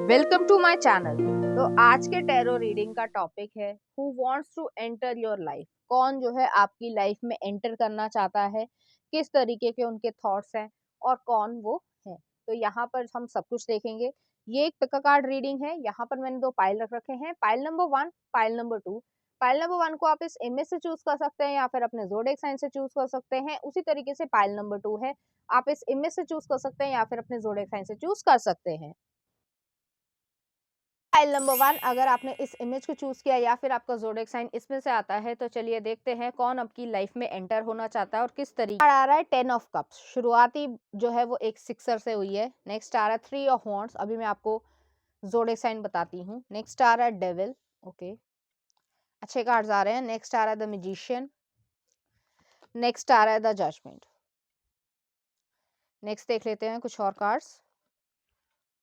Welcome to my channel. तो आज के टैरो रीडिंग का टॉपिक है who wants to enter your life. कौन जो है आपकी लाइफ में एंटर करना चाहता है, किस तरीके के उनके थॉट्स हैं और कौन वो है। तो यहाँ पर हम सब कुछ देखेंगे। ये एक पिक कार्ड रीडिंग है। यहाँ पर मैंने दो पाइल रख रखे हैं, pile number 1, pile number 2। Pile number 1 को आप इस इमेज से चूज कर सकते हैं या फिर अपने ज़ोडिएक साइन से चूज कर सकते हैं। उसी तरीके से पाइल नंबर 2 है, आप इस इमेज से चूज कर सकते हैं या फिर अपने ज़ोडिएक साइन से चूज कर सकते हैं। फाइल नंबर 1 अगर आपने इस इमेज को चूज किया या फिर आपका ज़ोडिएक साइन इसमें से आता है, तो चलिए देखते हैं कौन आपकी लाइफ में एंटर होना चाहता है और किस तरीके आ रहा है। 10 ऑफ कप्स शुरुआती जो है वो एक सिक्सर से हुई है। नेक्स्ट आ रहा है 3 ऑफ वॉन्ड्स, अभी मैं आपको ज़ोडिएक साइन बताती हूँ। नेक्स्ट आ रहा है डेविल। ओके, अच्छे कार्ड्स आ रहे हैं। नेक्स्ट आ रहा है द मैजिशियन। नेक्स्ट आ रहा है द जजमेंट। नेक्स्ट देख लेते हैं कुछ और cards.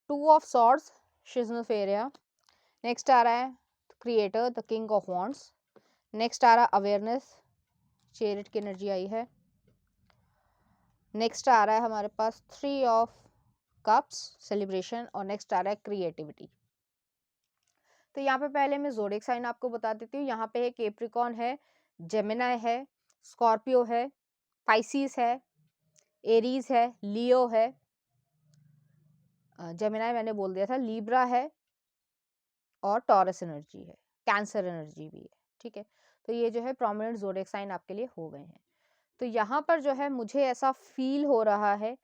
2 of swords, schizophrenia. Next आ रहा है creator, the king of wands. Next आ रहा है अवेयरनेस, चेरिट की एनर्जी आई है। नेक्स्ट आ रहा है हमारे पास 3 ऑफ कप्स, सेलिब्रेशन। और नेक्स्ट आ रहा है क्रिएटिविटी। तो यहाँ पे पहले मैं ज़ोडिएक साइन आपको बता देती हूँ। यहाँ पे है कैप्रिकॉर्न है, जेमिनी है, स्कॉर्पियो है, पाइसिस है, एरीज है, लियो है, जेमिनी मैंने बोल दिया था, लिब्रा है और टॉरस एनर्जी है, कैंसर एनर्जी भी है। ठीक है, तो ये जो है प्रोमिनेंट ज़ोडिएक साइन आपके लिए हो गए हैं। तो यहाँ पर जो है मुझे ऐसा फील हो रहा है,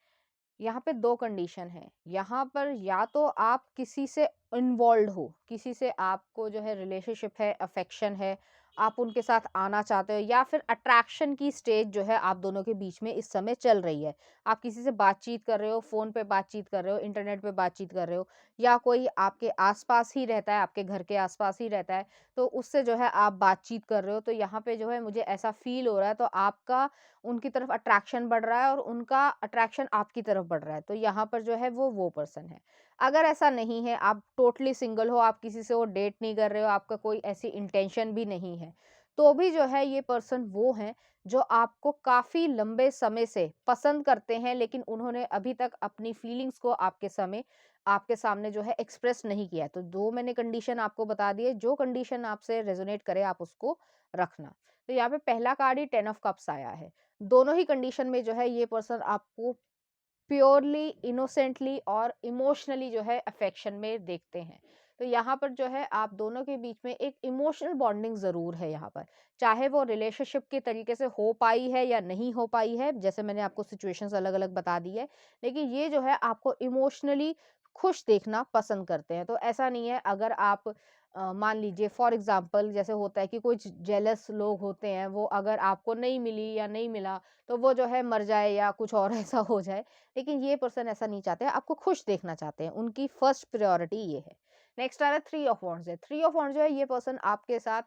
यहाँ पे दो कंडीशन है। यहाँ पर या तो आप किसी से इन्वॉल्व हो, किसी से आपको जो है रिलेशनशिप है, अफेक्शन है, आप उनके साथ आना चाहते हो, या फिर अट्रैक्शन की स्टेज जो है आप दोनों के बीच में इस समय चल रही है। आप किसी से बातचीत कर रहे हो, फ़ोन पे बातचीत कर रहे हो, इंटरनेट पे बातचीत कर रहे हो, या कोई आपके आसपास ही रहता है, आपके घर के आसपास ही रहता है, तो उससे जो है आप बातचीत कर रहे हो। तो यहाँ पे जो है मुझे ऐसा फील हो रहा है, तो आपका उनकी तरफ अट्रैक्शन बढ़ रहा है और उनका अट्रैक्शन आपकी तरफ बढ़ रहा है। तो यहाँ पर जो है वो पर्सन है। अगर ऐसा नहीं है, आप टोटली सिंगल हो, आप किसी से वो डेट नहीं कर रहे हो, आपका कोई ऐसी इंटेंशन भी नहीं है, तो भी जो है ये पर्सन वो है जो आपको काफ़ी लंबे समय से पसंद करते हैं, लेकिन उन्होंने अभी तक अपनी फीलिंग्स को आपके सामने जो है एक्सप्रेस नहीं किया है। तो 2 मैंने कंडीशन आपको बता दी है, जो कंडीशन आपसे रेज़ोनेट करे आप उसको रखना। तो यहाँ पे पहला कार्ड ही 10 ऑफ कप्स आया है। दोनों ही कंडीशन में जो है ये पर्सन आपको प्योरली, इनोसेंटली और इमोशनली जो है अफेक्शन में देखते हैं। तो यहाँ पर जो है आप दोनों के बीच में एक इमोशनल बॉन्डिंग ज़रूर है यहाँ पर। चाहे वो रिलेशनशिप के तरीके से हो पाई है या नहीं हो पाई है, जैसे मैंने आपको सिचुएशंस अलग-अलग बता दी है, लेकिन ये जो है आपको इमोशनली खुश देखना पसंद करते हैं। तो ऐसा नहीं है, अगर आप मान लीजिए फॉर एग्ज़ाम्पल जैसे होता है कि कुछ जेलस लोग होते हैं, वो अगर आपको नहीं मिली या नहीं मिला, तो वो जो है मर जाए या कुछ और ऐसा हो जाए। लेकिन ये पर्सन ऐसा नहीं चाहते हैं, आपको खुश देखना चाहते हैं, उनकी फर्स्ट प्रायोरिटी ये है। नेक्स्ट आ रहा है 3 ऑफ वॉन्ड्स है। 3 ऑफ वॉन्ड्स जो है ये पर्सन आपके साथ,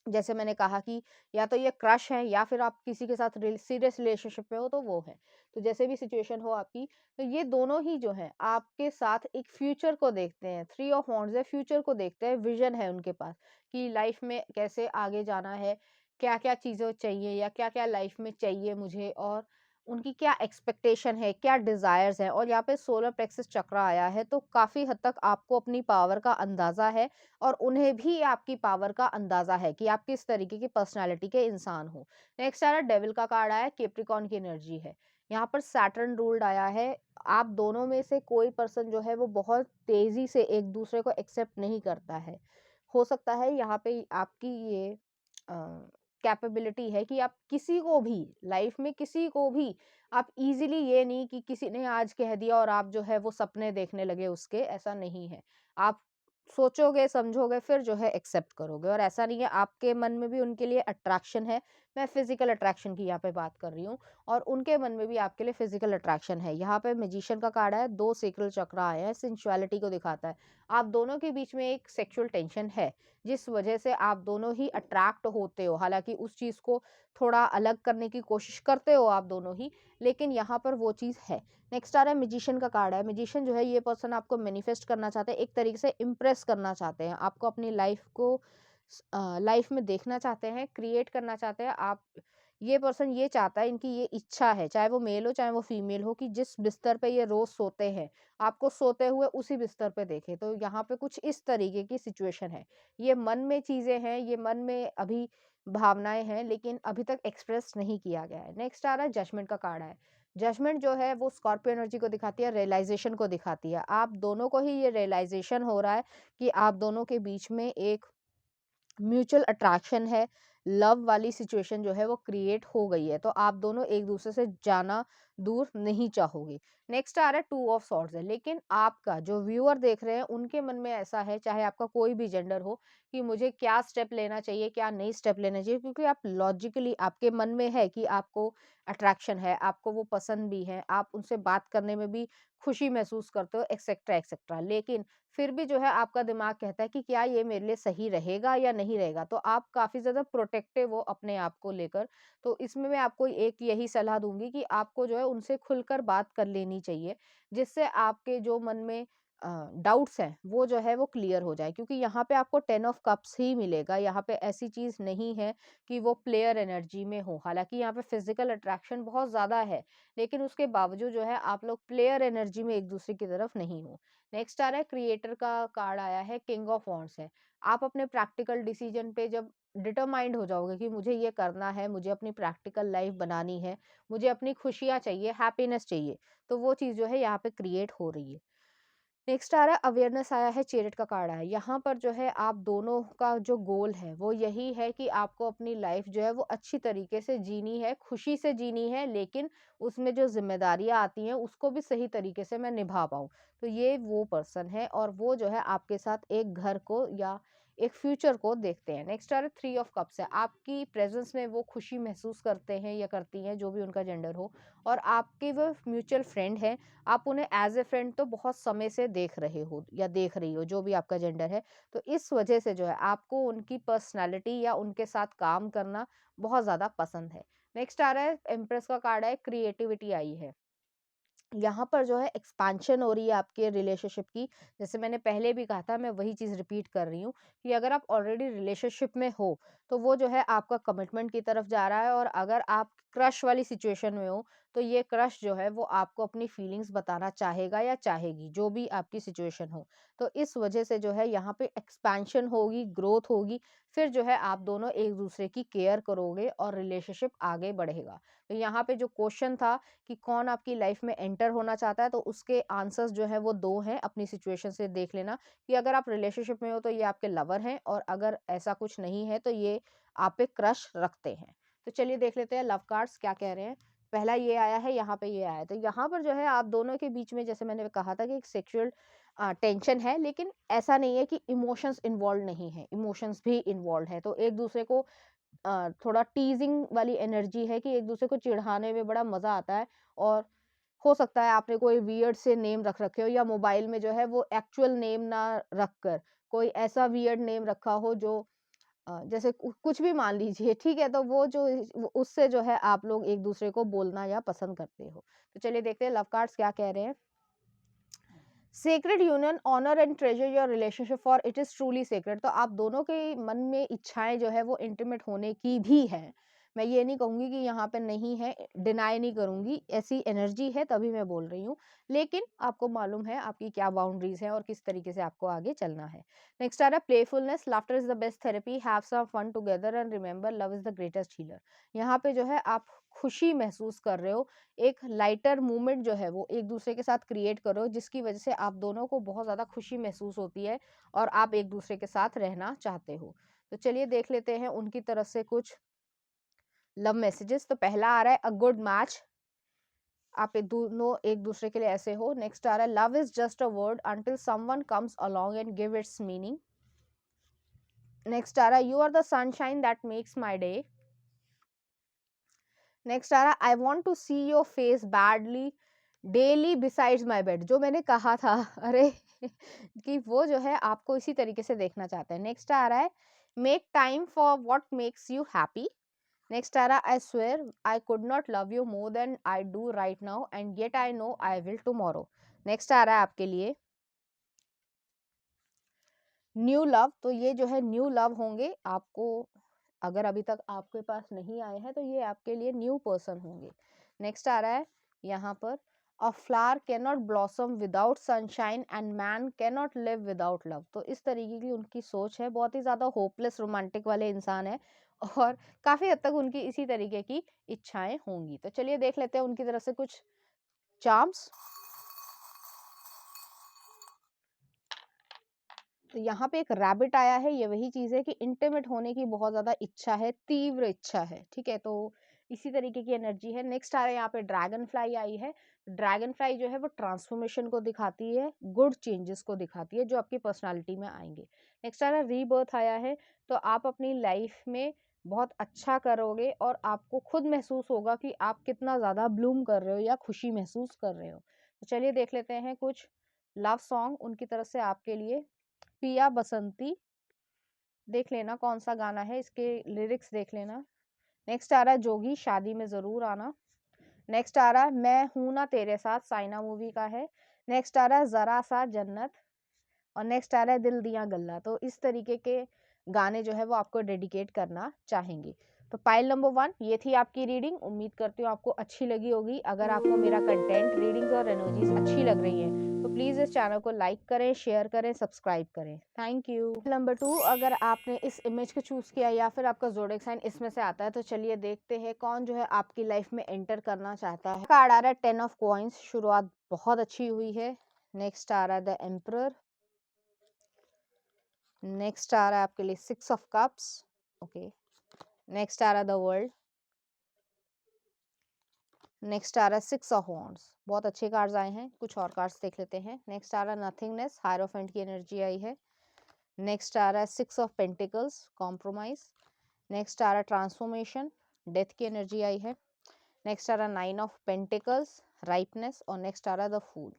जैसे मैंने कहा कि या तो ये क्रश है या फिर आप किसी के साथ सीरियस रिलेशनशिप में हो, तो वो है। तो जैसे भी सिचुएशन हो आपकी, तो ये दोनों ही जो है आपके साथ एक फ्यूचर को देखते हैं। 3 ऑफ वॉन्ड्स है, फ्यूचर को देखते हैं, विजन है उनके पास कि लाइफ में कैसे आगे जाना है, क्या क्या चीज़ें चाहिए या क्या क्या लाइफ में चाहिए मुझे, और उनकी क्या एक्सपेक्टेशन है, क्या डिज़ायर्स हैं। और यहाँ पे सोलर प्लेक्सस चक्र आया है, तो काफ़ी हद तक आपको अपनी पावर का अंदाज़ा है और उन्हें भी आपकी पावर का अंदाज़ा है कि आप किस तरीके की पर्सनैलिटी के इंसान हो। नेक्स्ट आ रहा है डेविल का कार्ड आया है, कैप्रिकॉर्न की एनर्जी है। यहाँ पर सैटर्न रूल्ड आया है। आप दोनों में से कोई पर्सन जो है वो बहुत तेज़ी से एक दूसरे को एक्सेप्ट नहीं करता है। हो सकता है यहाँ पे आपकी ये कैपेबिलिटी है कि आप किसी को भी लाइफ में किसी को भी आप इजीली, ये नहीं कि किसी ने आज कह दिया और आप जो है वो सपने देखने लगे उसके, ऐसा नहीं है। आप सोचोगे, समझोगे, फिर जो है एक्सेप्ट करोगे। और ऐसा नहीं है, आपके मन में भी उनके लिए अट्रैक्शन है। मैं फिजिकल अट्रैक्शन की यहाँ पे बात कर रही हूँ, और उनके मन में भी आपके लिए फिजिकल अट्रैक्शन है। यहाँ पे मैजिशियन का कार्ड है, 2 सेक्रल चक्र आए हैं, सेंसुअलिटी को दिखाता है। आप दोनों के बीच में एक सेक्सुअल टेंशन है, जिस वजह से आप दोनों ही अट्रैक्ट होते हो। हालांकि उस चीज़ को थोड़ा अलग करने की कोशिश करते हो आप दोनों ही, लेकिन यहाँ पर वो चीज़ है। नेक्स्ट आ रहा है मैजिशियन का कार्ड है। मैजिशियन जो है ये पर्सन आपको मैनिफेस्ट करना चाहते हैं, एक तरीके से इम्प्रेस करना चाहते हैं, आपको अपनी लाइफ को लाइफ में देखना चाहते हैं, क्रिएट करना चाहते हैं। आप ये पर्सन ये चाहता है, इनकी ये इच्छा है, चाहे वो मेल हो चाहे वो फीमेल हो, कि जिस बिस्तर पे ये रोज सोते हैं, आपको सोते हुए उसी बिस्तर पे देखे। तो यहाँ पे कुछ इस तरीके की सिचुएशन है। ये मन में चीजें हैं, ये मन में अभी भावनाएं हैं, लेकिन अभी तक एक्सप्रेस नहीं किया गया है। नेक्स्ट आ रहा है जजमेंट का कार्ड है। जजमेंट जो है वो स्कॉर्पियो एनर्जी को दिखाती है, रियलाइजेशन को दिखाती है। आप दोनों को ही ये रियलाइजेशन हो रहा है कि आप दोनों के बीच में एक म्यूचुअल अट्रैक्शन है, लव वाली सिचुएशन जो है वो क्रिएट हो गई है। तो आप दोनों एक दूसरे से जाना दूर नहीं चाहोगे। नेक्स्ट आ रहा है टू ऑफ सॉर्ड्स है, लेकिन आपका जो व्यूअर देख रहे हैं उनके मन में ऐसा है, चाहे आपका कोई भी जेंडर हो, कि मुझे क्या स्टेप लेना चाहिए, क्या नहीं स्टेप लेना चाहिए, क्योंकि आप लॉजिकली आपके मन में है कि आपको अट्रैक्शन है, आपको वो पसंद भी है, आप उनसे बात करने में भी खुशी महसूस करते हो, एक्सेट्रा एक्सेट्रा। लेकिन फिर भी जो है आपका दिमाग कहता है कि क्या ये मेरे लिए सही रहेगा या नहीं रहेगा। तो आप काफ़ी ज़्यादा प्रोटेक्टिव हो अपने आप को लेकर। तो इसमें मैं आपको एक यही सलाह दूँगी कि आपको जो है उनसे खुलकर बात कर लेनी चाहिए, जिससे आपके जो मन में डाउट्स हैं वो जो है वो क्लियर हो जाए। क्योंकि यहाँ पे आपको 10 ऑफ कप्स ही मिलेगा, यहाँ पे ऐसी चीज़ नहीं है कि वो प्लेयर एनर्जी में हो। हालाँकि यहाँ पे फिज़िकल अट्रैक्शन बहुत ज़्यादा है, लेकिन उसके बावजूद जो है आप लोग प्लेयर एनर्जी में एक-दूसरे की तरफ नहीं हो। नेक्स्ट आ रहा है क्रिएटर का कार्ड आया है, किंग ऑफ वॉन्ड्स है। आप अपने प्रैक्टिकल डिसीजन पे जब डिटरमाइंड हो जाओगे कि मुझे ये करना है, मुझे अपनी प्रैक्टिकल लाइफ बनानी है, मुझे अपनी खुशियाँ चाहिए, हैप्पीनेस चाहिए, तो वो चीज़ जो है यहाँ पे क्रिएट हो रही है। नेक्स्ट आ रहा है अवेयरनेस आया है, चेरिट का कार्ड आया है। यहाँ पर जो है आप दोनों का जो गोल है वो यही है कि आपको अपनी लाइफ जो है वो अच्छी तरीके से जीनी है, खुशी से जीनी है, लेकिन उसमें जो ज़िम्मेदारियाँ आती हैं उसको भी सही तरीके से मैं निभा पाऊँ। तो ये वो पर्सन है और वो जो है आपके साथ एक घर को या एक फ्यूचर को देखते हैं। नेक्स्ट आ रहा है थ्री ऑफ कप्स है। आपकी प्रेज़ेंस में वो खुशी महसूस करते हैं या करती हैं, जो भी उनका जेंडर हो, और आपके वो म्यूचुअल फ्रेंड हैं। आप उन्हें एज ए फ्रेंड तो बहुत समय से देख रहे हो या देख रही हो, जो भी आपका जेंडर है। तो इस वजह से जो है आपको उनकी पर्सनालिटी या उनके साथ काम करना बहुत ज़्यादा पसंद है। नेक्स्ट आ रहा है एम्प्रेस का कार्ड है, क्रिएटिविटी आई है। यहाँ पर जो है एक्सपेंशन हो रही है आपके रिलेशनशिप की। जैसे मैंने पहले भी कहा था, मैं वही चीज़ रिपीट कर रही हूँ कि अगर आप ऑलरेडी रिलेशनशिप में हो, तो वो जो है आपका कमिटमेंट की तरफ जा रहा है, और अगर आप क्रश वाली सिचुएशन में हो, तो ये क्रश जो है वो आपको अपनी फीलिंग्स बताना चाहेगा या चाहेगी, जो भी आपकी सिचुएशन हो। तो इस वजह से जो है यहाँ पे एक्सपेंशन होगी, ग्रोथ होगी, फिर जो है आप दोनों एक-दूसरे की केयर करोगे और रिलेशनशिप आगे बढ़ेगा। तो यहाँ पे जो क्वेश्चन था कि कौन आपकी लाइफ में एंटर होना चाहता है, तो उसके आंसर्स जो है वो 2 हैं। अपनी सिचुएशन से देख लेना कि अगर आप रिलेशनशिप में हो तो ये आपके लवर हैं, और अगर ऐसा कुछ नहीं है तो ये आप पे क्रश रखते हैं। तो चलिए देख लेते हैं लव कार्ड्स क्या कह रहे हैं। पहला ये आया है, यहाँ पे ये आया है। तो यहाँ पर जो है आप दोनों के बीच में, जैसे मैंने कहा था कि एक सेक्सुअल टेंशन है, लेकिन ऐसा नहीं है कि इमोशंस इन्वॉल्व नहीं है, इमोशंस भी इन्वॉल्व है। तो एक दूसरे को थोड़ा टीजिंग वाली एनर्जी है कि एक दूसरे को चिढ़ाने में बड़ा मजा आता है। और हो सकता है आपने कोई वियर्ड से नेम रख रखे हो, या मोबाइल में जो है वो एक्चुअल नेम ना रख कर कोई ऐसा वियर्ड नेम रखा हो जो जैसे कुछ भी मान लीजिए, ठीक है। तो वो जो उससे जो है आप लोग एक दूसरे को बोलना या पसंद करते हो। तो चलिए देखते हैं लव कार्ड्स क्या कह रहे हैं। Sacred union honour and treasure your relationship for it is truly sacred. तो आप दोनों के मन में इच्छाएं जो है वो इंटीमेट होने की भी है। मैं ये नहीं कहूंगी कि यहाँ पे नहीं है, डिनाई नहीं करूंगी, ऐसी एनर्जी है तभी मैं बोल रही हूँ। लेकिन आपको मालूम है आपकी क्या बाउंड्रीज हैं और किस तरीके से आपको आगे चलना है। नेक्स्ट आ रहा है playfulness, laughter is the best therapy, have some fun together and remember love is the greatest healer. यहाँ पे जो है आप खुशी महसूस कर रहे हो, एक लाइटर मूवमेंट जो है वो एक दूसरे के साथ क्रिएट करो, जिसकी वजह से आप दोनों को बहुत ज़्यादा खुशी महसूस होती है और आप एक दूसरे के साथ रहना चाहते हो। तो चलिए देख लेते हैं उनकी तरफ से कुछ लव मैसेजेस। तो पहला आ रहा है अ गुड मैच, आप दोनों एक दूसरे के लिए ऐसे हो। नेक्स्ट आ रहा है love is just a word until someone comes along and give its meaning. Next आ रहा है you are the sunshine that makes my day. Next आ रहा है I want to see your face badly daily besides my bed. जो मैंने कहा था अरे कि वो जो है आपको इसी तरीके से देखना चाहते हैं। नेक्स्ट आ रहा है make time for what makes you happy. Next आ रहा है I swear I could not love you more than I do right now and yet I know I will tomorrow. Next आ रहा है आपके लिए न्यू लव। तो ये जो है न्यू लव होंगे आपको, अगर अभी तक आपके पास नहीं आए हैं तो ये आपके लिए न्यू पर्सन होंगे। नेक्स्ट आ रहा है यहाँ पर, अ flower can not blossom without sunshine and man can not live without love. तो इस तरीके की उनकी सोच है, बहुत ही ज़्यादा होपलेस रोमांटिक वाले इंसान है और काफ़ी हद तक उनकी इसी तरीके की इच्छाएं होंगी। तो चलिए देख लेते हैं उनकी तरफ से कुछ चार्म्स। तो यहाँ पे एक रैबिट आया है, ये वही चीज़ है कि इंटीमेट होने की बहुत ज़्यादा इच्छा है, तीव्र इच्छा है, ठीक है, तो इसी तरीके की एनर्जी है। नेक्स्ट आ रहा है यहाँ पे ड्रैगन फ्लाई आई है। ड्रैगन फ्लाई जो है वो ट्रांसफॉर्मेशन को दिखाती है, गुड चेंजेस को दिखाती है जो आपकी पर्सनालिटी में आएंगे। नेक्स्ट आ रहा है रीबर्थ आया है, तो आप अपनी लाइफ में बहुत अच्छा करोगे और आपको खुद महसूस होगा कि आप कितना ज़्यादा ब्लूम कर रहे हो या खुशी महसूस कर रहे हो। तो चलिए देख लेते हैं कुछ लव सॉन्ग उनकी तरफ से आपके लिए। पिया बसंती, देख लेना कौन सा गाना है, इसके लिरिक्स देख लेना। नेक्स्ट आ रहा है जोगी, शादी में जरूर आना। नेक्स्ट आ रहा है मैं हूं ना तेरे साथ, साइना मूवी का है। नेक्स्ट आ रहा है जरा सा जन्नत, और नेक्स्ट आ रहा है दिल दिया गल्ला। तो इस तरीके के गाने जो है वो आपको डेडिकेट करना चाहेंगे। तो पाइल नंबर 1 ये थी आपकी रीडिंग। उम्मीद करती हूँ आपको अच्छी लगी होगी। अगर आपको मेरा कंटेंट, रीडिंग्स और एनर्जीज अच्छी लग रही हैं तो प्लीज़ इस चैनल को लाइक करें, शेयर करें, सब्सक्राइब करें। Thank you. नंबर 2, अगर आपने इस इमेज को चूज़ किया या फिर आपका ज़ोडिएक साइन इसमें से आता है तो चलिए देखते हैं कौन जो है आपकी लाइफ में एंटर करना चाहता है। कार्ड आ रहा है 10 ऑफ कॉइंस, शुरुआत बहुत अच्छी हुई है। नेक्स्ट आ रहा है द एम्परर। नेक्स्ट आ रहा है आपके लिए 6 ऑफ कप्स, ओके। नेक्स्ट आ रहा है द वर्ल्ड। नेक्स्ट आ रहा है 6 ऑफ वॉन्ड्स, बहुत अच्छे कार्ड्स आए हैं। कुछ और कार्ड्स देख लेते हैं। नेक्स्ट आ रहा है नथिंगनेस, हायरोफेंट की एनर्जी आई है। नेक्स्ट आ रहा है 6 ऑफ पेंटिकल्स, कॉम्प्रोमाइज। नेक्स्ट आ रहा है ट्रांसफॉर्मेशन, डेथ की एनर्जी आई है। नेक्स्ट आ रहा है 9 ऑफ पेंटिकल्स, राइपनेस। और नेक्स्ट आ रहा है द फूल।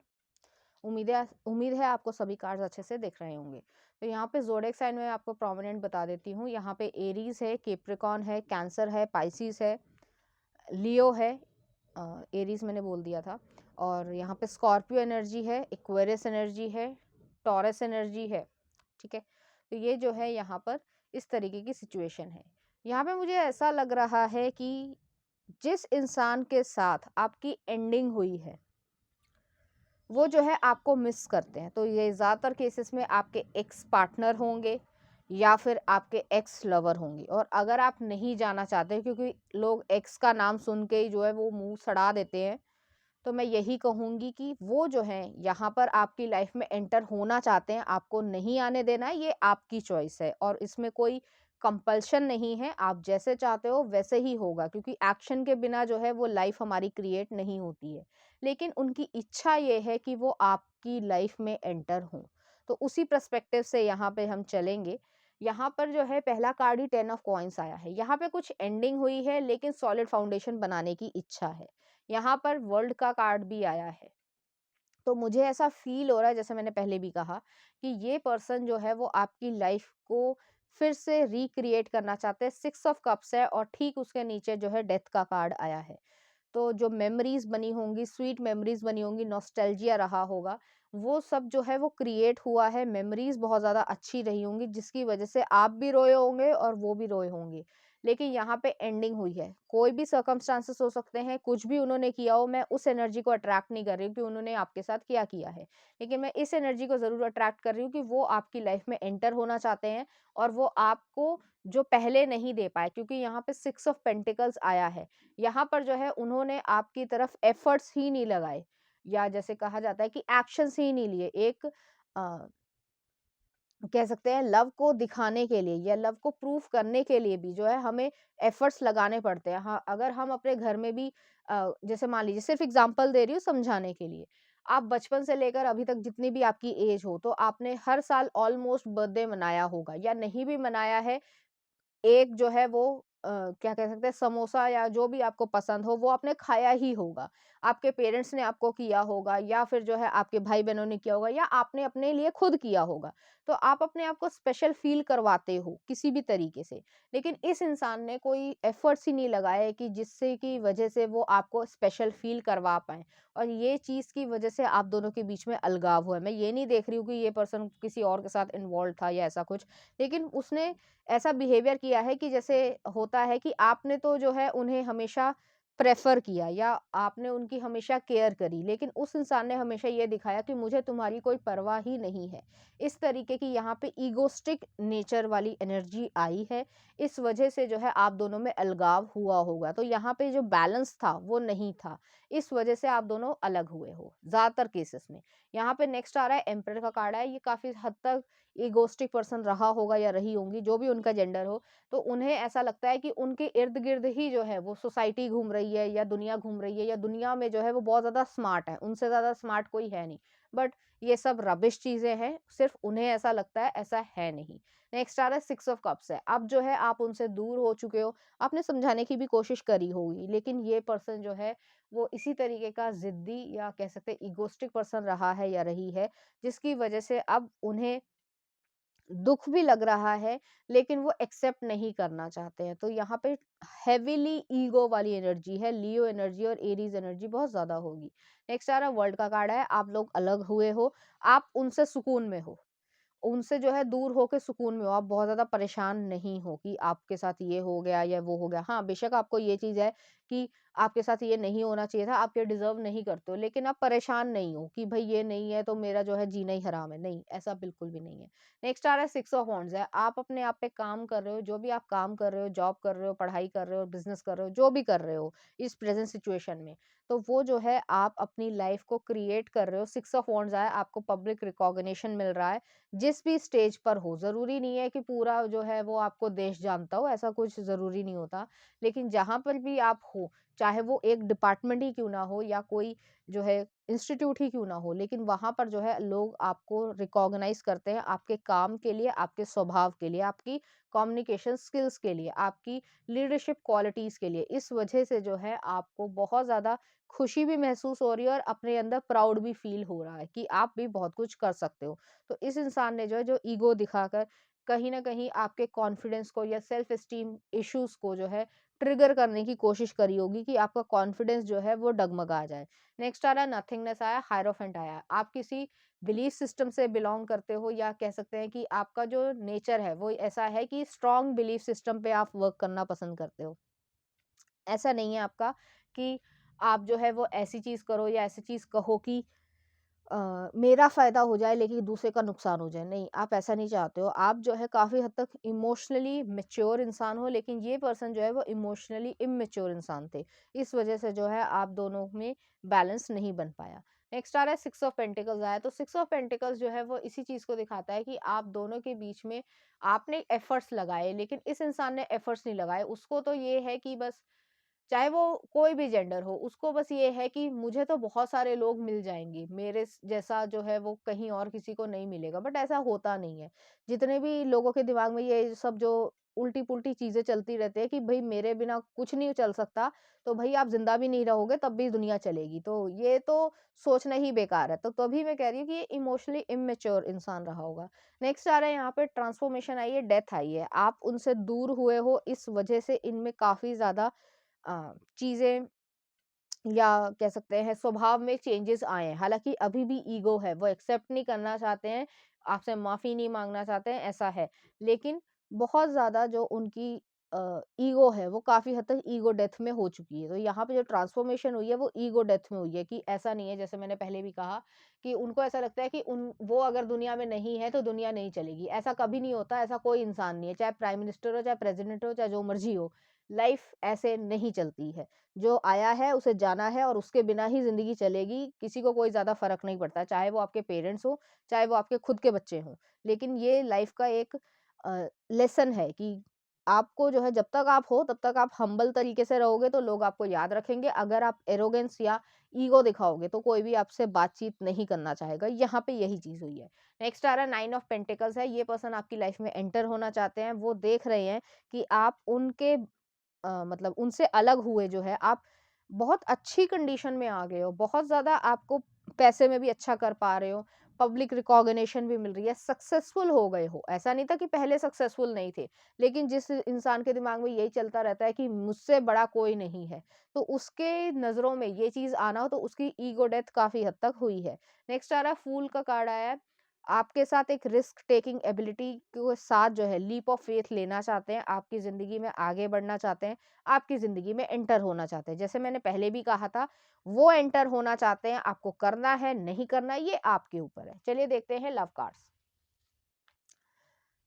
उम्मीद है आपको सभी कार्ड्स अच्छे से दिख रहे होंगे। तो यहाँ पे ज़ोडिएक साइन में आपको प्रोमिनेंट बता देती हूँ। यहाँ पे एरीज है, कैप्रिकॉर्न है, कैंसर है, पाइसिस है, लियो है, एरीज मैंने बोल दिया था, और यहाँ पे स्कॉर्पियो एनर्जी है, एक्वेरियस एनर्जी है, टॉरस एनर्जी है, ठीक है। तो ये जो है यहाँ पर इस तरीके की सिचुएशन है। यहाँ पे मुझे ऐसा लग रहा है कि जिस इंसान के साथ आपकी एंडिंग हुई है वो जो है आपको मिस करते हैं। तो ये ज़्यादातर केसेस में आपके एक्स पार्टनर होंगे या फिर आपके एक्स लवर होंगे। और अगर आप नहीं जाना चाहते, क्योंकि लोग एक्स का नाम सुन के ही जो है वो मुंह सड़ा देते हैं, तो मैं यही कहूँगी कि वो जो है यहाँ पर आपकी लाइफ में एंटर होना चाहते हैं, आपको नहीं आने देना है, ये आपकी चॉइस है और इसमें कोई कंपल्शन नहीं है। आप जैसे चाहते हो वैसे ही होगा, क्योंकि एक्शन के बिना जो है वो लाइफ हमारी क्रिएट नहीं होती है। लेकिन उनकी इच्छा ये है कि वो आपकी लाइफ में एंटर हों। तो उसी पर्सपेक्टिव से यहाँ पे हम चलेंगे। यहाँ पर जो है पहला कार्ड ही 10 ऑफ कॉइंस आया है। यहाँ पे कुछ एंडिंग हुई है लेकिन सॉलिड फाउंडेशन बनाने की इच्छा है। यहाँ पर वर्ल्ड का कार्ड भी आया है। तो मुझे ऐसा फील हो रहा है, जैसे मैंने पहले भी कहा, कि ये पर्सन जो है वो आपकी लाइफ को फिर से रिक्रिएट करना चाहते हैं। 6 ऑफ कप्स है और ठीक उसके नीचे जो है डेथ का कार्ड आया है। तो जो मेमोरीज बनी होंगी, स्वीट मेमोरीज बनी होंगी, नॉस्टैल्जिया रहा होगा, वो सब जो है वो क्रिएट हुआ है। मेमोरीज बहुत ज़्यादा अच्छी रही होंगी जिसकी वजह से आप भी रोए होंगे और वो भी रोए होंगे। लेकिन यहाँ पे एंडिंग हुई है। कोई भी सर्कमस्टांसेस हो सकते हैं, कुछ भी उन्होंने किया हो, मैं उस एनर्जी को अट्रैक्ट नहीं कर रही हूँ कि उन्होंने आपके साथ क्या किया है। लेकिन मैं इस एनर्जी को ज़रूर अट्रैक्ट कर रही हूँ कि वो आपकी लाइफ में एंटर होना चाहते हैं और वो आपको जो पहले नहीं दे पाए, क्योंकि यहाँ पे 6 ऑफ पेंटिकल्स आया है। यहाँ पर जो है उन्होंने आपकी तरफ एफर्ट्स ही नहीं लगाए, या जैसे कहा जाता है कि एक्शंस ही नहीं लिए। एक कह सकते हैं लव को दिखाने के लिए या लव को प्रूफ करने के लिए भी जो है हमें एफर्ट्स लगाने पड़ते हैं। हाँ, अगर हम अपने घर में भी जैसे मान लीजिए, सिर्फ एग्जांपल दे रही हूँ समझाने के लिए, आप बचपन से लेकर अभी तक जितनी भी आपकी एज हो, तो आपने हर साल ऑलमोस्ट बर्थडे मनाया होगा, या नहीं भी मनाया है, एक जो है वो क्या कह सकते हैं समोसा या जो भी आपको पसंद हो वो आपने खाया ही होगा। आपके पेरेंट्स ने आपको किया होगा, या फिर जो है आपके भाई-बहनों ने किया होगा, या आपने अपने लिए खुद किया होगा। तो आप अपने आप को स्पेशल फ़ील करवाते हो किसी भी तरीके से। लेकिन इस इंसान ने कोई एफर्ट्स ही नहीं लगाए कि जिससे की वजह से वो आपको स्पेशल फ़ील करवा पाएँ। और ये चीज़ की वजह से आप दोनों के बीच में अलगाव हुआ है। मैं ये नहीं देख रही हूँ कि ये पर्सन किसी और के साथ इन्वॉल्व था या ऐसा कुछ। लेकिन उसने ऐसा बिहेवियर किया है कि जैसे होता है कि आपने तो जो है उन्हें हमेशा प्रेफ़र किया या आपने उनकी हमेशा केयर करी, लेकिन उस इंसान ने हमेशा ये दिखाया कि मुझे तुम्हारी कोई परवाह ही नहीं है। इस तरीके की यहाँ पे ईगोइस्टिक नेचर वाली एनर्जी आई है, इस वजह से जो है आप दोनों में अलगाव हुआ होगा। तो यहाँ पे जो बैलेंस था, वो नहीं था, इस वजह से आप दोनों अलग हुए हो, ज़्यादातर केसेस में। यहाँ पे नेक्स्ट आ रहा है एम्परर का कार्ड है, ये काफ़ी हद तक ईगोइस्टिक पर्सन रहा होगा या रही होंगी, जो भी उनका जेंडर हो, तो उन्हें ऐसा लगता है कि उनके इर्द-गिर्द ही जो है वो सोसाइटी घूम रही है या दुनिया घूम रही है या दुनिया में जो है वो बहुत ज़्यादा स्मार्ट है, उनसे ज़्यादा स्मार्ट कोई है नहीं। बट ये सब रबिश चीज़ें हैं, सिर्फ़ उन्हें ऐसा लगता है, ऐसा है नहीं। नेक्स्ट आ रहा है 6 ऑफ कप्स है, अब जो है आप उनसे दूर हो चुके हो, आपने समझाने की भी कोशिश करी होगी, लेकिन ये पर्सन जो है वो इसी तरीके का ज़िद्दी या कह सकते हैं ईगोइस्टिक पर्सन रहा है या रही है, जिसकी वजह से अब उन्हें दुःख भी लग रहा है, लेकिन वो एक्सेप्ट नहीं करना चाहते हैं। तो यहाँ पे हेविली ईगो वाली एनर्जी है, लियो एनर्जी और एरीज़ एनर्जी बहुत ज़्यादा होगी। नेक्स्ट आ रहा है वर्ल्ड का कार्ड है, आप लोग अलग हुए हो, आप उनसे सुकून में हो। उनसे जो है दूर होके सुकून में हो, आप बहुत ज़्यादा परेशान नहीं हो कि आपके साथ ये हो गया या वो हो गया। हाँ, बेशक आपको ये चीज़ है कि आपके साथ ये नहीं होना चाहिए था, आप ये डिज़र्व नहीं करते हो, लेकिन आप परेशान नहीं हो कि भई ये नहीं है तो मेरा जो है जीना ही हराम है, नहीं, ऐसा बिल्कुल भी नहीं है। नेक्स्ट आ रहा है 6 ऑफ वांड्स है, आप अपने आप पे काम कर रहे हो, जो भी आप काम कर रहे हो, जॉब कर रहे हो, पढ़ाई कर रहे हो, बिज़नेस कर रहे हो, जो भी कर रहे हो इस प्रेज़ेंट सिचुएशन में, तो वो जो है आप अपनी लाइफ़ को क्रिएट कर रहे हो। 6 ऑफ वांड्स आया, आपको पब्लिक रिकॉग्निशन मिल रहा है, जिस भी स्टेज पर हो, ज़रूरी नहीं है कि पूरा जो है वो आपको देश जानता हो, ऐसा कुछ ज़रूरी नहीं होता। लेकिन जहाँ पर भी आप हो, चाहे वो एक डिपार्टमेंट ही क्यों ना हो या कोई जो है इंस्टीट्यूट ही क्यों ना हो, लेकिन वहाँ पर जो है लोग आपको रिकॉग्नाइज़ करते हैं आपके काम के लिए, आपके स्वभाव के लिए, आपकी कम्युनिकेशन स्किल्स के लिए, आपकी लीडरशिप क्वालिटीज़ के लिए। इस वजह से जो है आपको बहुत ज़्यादा खुशी भी महसूस हो रही है और अपने अंदर प्राउड भी फ़ील हो रहा है कि आप भी बहुत कुछ कर सकते हो। तो इस इंसान ने जो है जो ईगो दिखाकर कहीं न कहीं आपके कॉन्फिडेंस को या सेल्फ एस्टीम इश्यूज़ को जो है ट्रिगर करने की कोशिश करी होगी कि आपका कॉन्फिडेंस जो है वो डगमगा जाए। नेक्स्ट आ रहा है नथिंगनेस आया, हायरोफेंट आया। आप किसी बिलीफ सिस्टम से बिलॉन्ग करते हो या कह सकते हैं कि आपका जो नेचर है वो ऐसा है कि स्ट्रॉन्ग बिलीफ सिस्टम पे आप वर्क करना पसंद करते हो। ऐसा नहीं है आपका कि आप जो है वो ऐसी चीज़ करो या ऐसी चीज़ कहो कि मेरा फ़ायदा हो जाए लेकिन दूसरे का नुकसान हो जाए, नहीं, आप ऐसा नहीं चाहते हो। आप जो है काफ़ी हद तक इमोशनली मैच्योर इंसान हो, लेकिन ये पर्सन जो है वो इमोशनली इमैच्योर इंसान थे। इस वज़ह से जो है आप दोनों में बैलेंस नहीं बन पाया। नेक्स्ट आ रहा है 6 ऑफ पेंटिकल्स आया, तो 6 ऑफ पेंटिकल्स जो है वो इसी चीज़ को दिखाता है कि आप दोनों के बीच में आपने एफर्ट्स लगाए, लेकिन इस इंसान ने एफर्ट्स नहीं लगाए। उसको तो ये है कि बस चाहे वो कोई भी जेंडर हो, उसको बस ये है कि मुझे तो बहुत सारे लोग मिल जाएँगे, मेरे जैसा जो है वो कहीं और किसी को नहीं मिलेगा, बट ऐसा होता नहीं है। जितने भी लोगों के दिमाग में ये सब जो उल्टी-पुल्टी चीज़ें चलती रहती है कि भई मेरे बिना कुछ नहीं चल सकता, तो भई आप ज़िंदा भी नहीं रहोगे तब भी दुनिया चलेगी। तो ये तो सोचना ही बेकार है। तो तभी मैं कह रही हूँ कि ये इमोशनली इमैच्योर इंसान रहा होगा। नेक्स्ट आ रहा है यहाँ पे ट्रांसफॉर्मेशन आई है, डेथ आई है। आप उनसे दूर हुए हो, इस वजह से इनमें काफ़ी ज़्यादा चीज़ें या कह सकते हैं स्वभाव में चेंजेस आए हैं। हालाँकि अभी भी ईगो है, वो एक्सेप्ट नहीं करना चाहते हैं, आपसे माफ़ी नहीं माँगना चाहते हैं, ऐसा है। लेकिन बहुत ज़्यादा जो उनकी ईगो है, वो काफ़ी हद तक ईगो डेथ में हो चुकी है। तो यहाँ पे जो ट्रांसफॉर्मेशन हुई है, वो ईगो डेथ में हुई है कि ऐसा नहीं है, जैसे मैंने पहले भी कहा कि उनको ऐसा लगता है कि उन वो अगर दुनिया में नहीं है, तो दुनिया नहीं चलेगी। ऐसा कभी नहीं होता, ऐसा कोई इंसान नहीं है, चाहे प्राइम मिनिस्टर हो, चाहे प्रेज़िडेंट हो, चाहे जो मर्ज़ी हो। लाइफ़ ऐसे नहीं चलती है। जो आया है उसे जाना है और उसके बिना ही ज़िंदगी चलेगी, किसी को कोई ज़्यादा फ़र्क नहीं पड़ता, चाहे वो आपके पेरेंट्स हों, चाहे वो आपके खुद के बच्चे हों। लेकिन ये लाइफ़ का एक लेसन है कि आपको जो है जब तक आप हो तब तक आप हम्बल तरीके से रहोगे तो लोग आपको याद रखेंगे, अगर आप एरोगेंस या ईगो दिखाओगे तो कोई भी आपसे बातचीत नहीं करना चाहेगा, यहाँ पे यही चीज़ हुई है। नेक्स्ट आ रहा है 9 ऑफ पेंटिकल्स है, ये पर्सन आपकी लाइफ़ में एंटर होना चाहते हैं, वो देख रहे हैं कि आप उनके मतलब उनसे अलग हुए जो है आप बहुत अच्छी कंडीशन में आ गए हो, बहुत ज़्यादा आपको पैसे में भी अच्छा कर पा रहे हो, पब्लिक रिकॉग्निशन भी मिल रही है, सक्सेसफुल हो गए हो। ऐसा नहीं था कि पहले सक्सेसफुल नहीं थे, लेकिन जिस इंसान के दिमाग में यही चलता रहता है कि मुझसे बड़ा कोई नहीं है, तो उसके नज़रों में ये चीज़ आना हो तो उसकी ईगो डेथ काफ़ी हद तक हुई है। नेक्स्ट आ रहा है फूल का कार्ड आया है, आपके साथ एक रिस्क टेकिंग एबिलिटी के साथ जो है लीप ऑफ फेथ लेना चाहते हैं, आपकी ज़िंदगी में आगे बढ़ना चाहते हैं, आपकी ज़िंदगी में एंटर होना चाहते हैं। जैसे मैंने पहले भी कहा था, वो एंटर होना चाहते हैं, आपको करना है, नहीं करना ये आपके ऊपर है। चलिए देखते हैं लव कार्ड्स।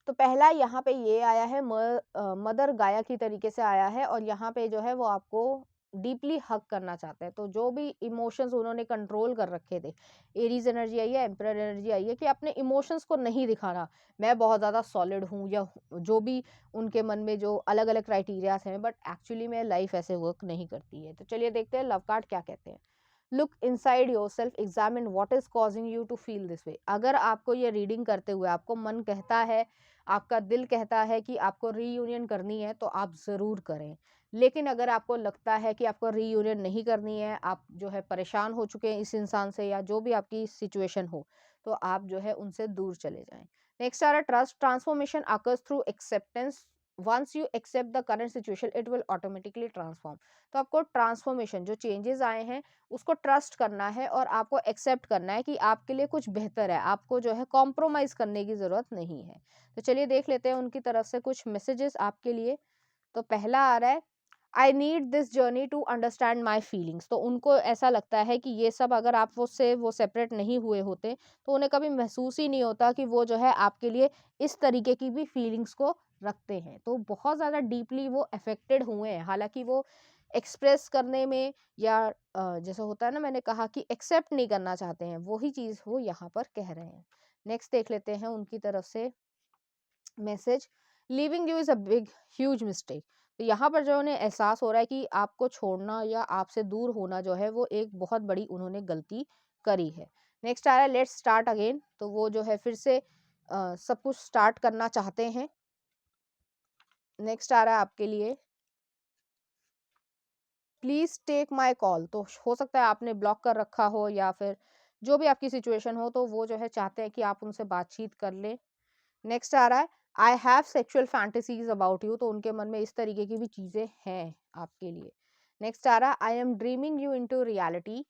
तो पहला यहाँ पे ये आया है मदर गाया की तरीके से आया है और यहाँ पे जो है वो आपको डीपली हग करना चाहते हैं। तो जो भी इमोशंस उन्होंने कंट्रोल कर रखे थे, एरीज एनर्जी आई है, एम्परर एनर्जी आई है कि अपने इमोशंस को नहीं दिखाना, मैं बहुत ज़्यादा सॉलिड हूँ या जो भी उनके मन में जो अलग अलग क्राइटेरियाज हैं, बट एक्चुअली में लाइफ ऐसे वर्क नहीं करती है। तो चलिए देखते हैं लव कार्ड क्या कहते हैं। Look inside yourself, examine what is causing you to feel this way. अगर आपको ये रीडिंग करते हुए आपको मन कहता है, आपका दिल कहता है कि आपको रीयूनियन करनी है, तो आप ज़रूर करें। लेकिन अगर आपको लगता है कि आपको रीयूनियन नहीं करनी है, आप जो है परेशान हो चुके हैं इस इंसान से या जो भी आपकी सिचुएशन हो, तो आप जो है उनसे दूर चले जाएं। नेक्स्ट आ रहा है trust, transformation occurs through acceptance. Once you accept the current situation it will automatically transform. तो आपको ट्रांसफॉर्मेशन, जो चेंजेस आए हैं उसको ट्रस्ट करना है और आपको एक्सेप्ट करना है कि आपके लिए कुछ बेहतर है, आपको जो है कॉम्प्रोमाइज़ करने की ज़रूरत नहीं है। तो चलिए देख लेते हैं उनकी तरफ से कुछ मैसेजेस आपके लिए। तो पहला आ रहा है, I need this journey to understand my feelings. तो उनको ऐसा लगता है कि ये सब अगर आप वो सेपरेट नहीं हुए होते तो उन्हें कभी महसूस ही नहीं होता कि वो जो है आपके लिए इस तरीके की भी फीलिंग्स को रखते हैं। तो बहुत ज़्यादा डीपली वो अफेक्टेड हुए हैं, हालांकि वो एक्सप्रेस करने में या जैसे होता है ना, मैंने कहा कि एक्सेप्ट नहीं करना चाहते हैं, वही चीज़ वो यहाँ पर कह रहे हैं। नेक्स्ट देख लेते हैं उनकी तरफ से message, living you is a big huge mistake. तो यहाँ पर जो उन्हें एहसास हो रहा है कि आपको छोड़ना या आपसे दूर होना जो है वो एक बहुत बड़ी उन्होंने गलती करी है। नेक्स्ट आ रहा है लेट्स स्टार्ट अगेन। तो वो जो है फिर से सब कुछ स्टार्ट करना चाहते हैं। नेक्स्ट आ रहा है आपके लिए, प्लीज टेक माई कॉल। तो हो सकता है आपने ब्लॉक कर रखा हो या फिर जो भी आपकी सिचुएशन हो, तो वो जो है चाहते हैं कि आप उनसे बातचीत कर लें। नेक्स्ट आ रहा है, I have sexual fantasies about you. तो उनके मन में इस तरीके की भी चीज़ें हैं आपके लिए। नेक्स्ट आ रहा है, I am dreaming you into reality.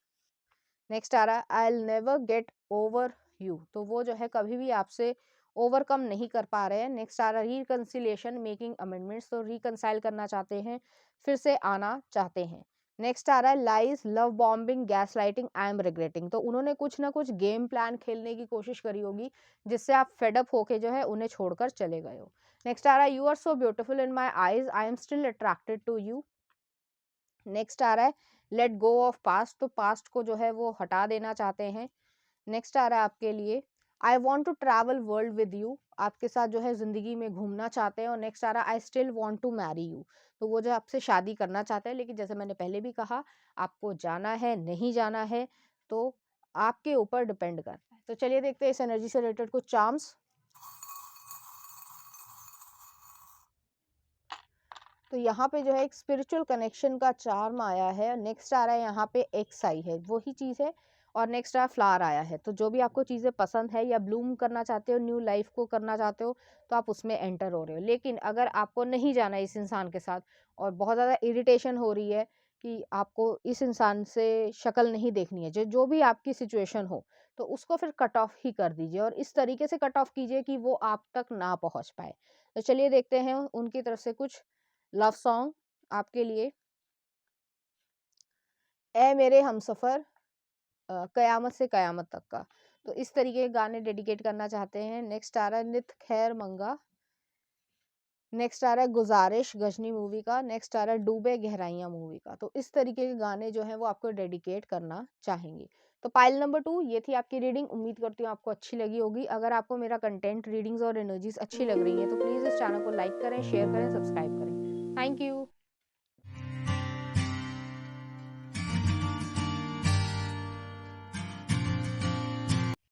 Next आ रहा है, I will never get over you. तो वो जो है कभी भी आपसे ओवरकम नहीं कर पा रहे हैं। नेक्स्ट आ रहा है, रिकन्सिलिएशन मेकिंग अमेंडमेंट्स। तो रिकनसाइल करना चाहते हैं, फिर से आना चाहते हैं। नेक्स्ट आ रहा है, lies, love bombing, gas lighting, I am regretting. तो उन्होंने कुछ ना कुछ गेम प्लान खेलने की कोशिश करी होगी जिससे आप फेडअप होके जो है उन्हें छोड़कर चले गए हो। नेक्स्ट आ रहा है, you are so beautiful in my eyes, I am still attracted to you. Next आ रहा है, लेट गो ऑफ पास्ट। तो पास्ट को जो है वो हटा देना चाहते हैं। नेक्स्ट आ रहा है आपके लिए, I want to travel world with you. आपके साथ जो है जिंदगी में घूमना चाहते हैं। और नेक्स्ट आ रहा है, I still want to marry you. तो वो जो आपसे शादी करना चाहते हैं, लेकिन जैसे मैंने पहले भी कहा, आपको जाना है नहीं जाना है तो आपके ऊपर डिपेंड करता है। तो चलिए देखते हैं इस एनर्जी से रिलेटेड कुछ चार्म्स। तो यहाँ पे जो है एक स्पिरिचुअल कनेक्शन का चार्म आया है। नेक्स्ट आ रहा है यहाँ पे एक्स आई है, वही चीज़ है। और नेक्स्ट आ फ्लावर आया है। तो जो भी आपको चीज़ें पसंद है या ब्लूम करना चाहते हो, न्यू लाइफ को करना चाहते हो, तो आप उसमें एंटर हो रहे हो। लेकिन अगर आपको नहीं जाना इस इंसान के साथ और बहुत ज़्यादा इरिटेशन हो रही है कि आपको इस इंसान से शक्ल नहीं देखनी है, जो जो भी आपकी सिचुएशन हो, तो उसको फिर कट ऑफ ही कर दीजिए और इस तरीके से कट ऑफ कीजिए कि वो आप तक ना पहुँच पाए। तो चलिए देखते हैं उनकी तरफ से कुछ लव सॉन्ग आपके लिए। ए मेरे हमसफर, कयामत से कयामत तक का। तो इस तरीके के गाने डेडिकेट करना चाहते हैं। नेक्स्ट आ रहा है नित खैर मंगा। नेक्स्ट आ रहा है गुजारिश, गजनी मूवी का। नेक्स्ट आ रहा है डूबे गहराइयां मूवी का। तो इस तरीके के गाने जो हैं वो आपको डेडिकेट करना चाहेंगे। तो पाइल नंबर 2 ये थी आपकी रीडिंग। उम्मीद करती हूँ आपको अच्छी लगी होगी। अगर आपको मेरा कंटेंट, रीडिंग्स और एनर्जीज अच्छी लग रही है तो प्लीज़ इस चैनल को लाइक करें, शेयर करें, सब्सक्राइब करें। Thank you.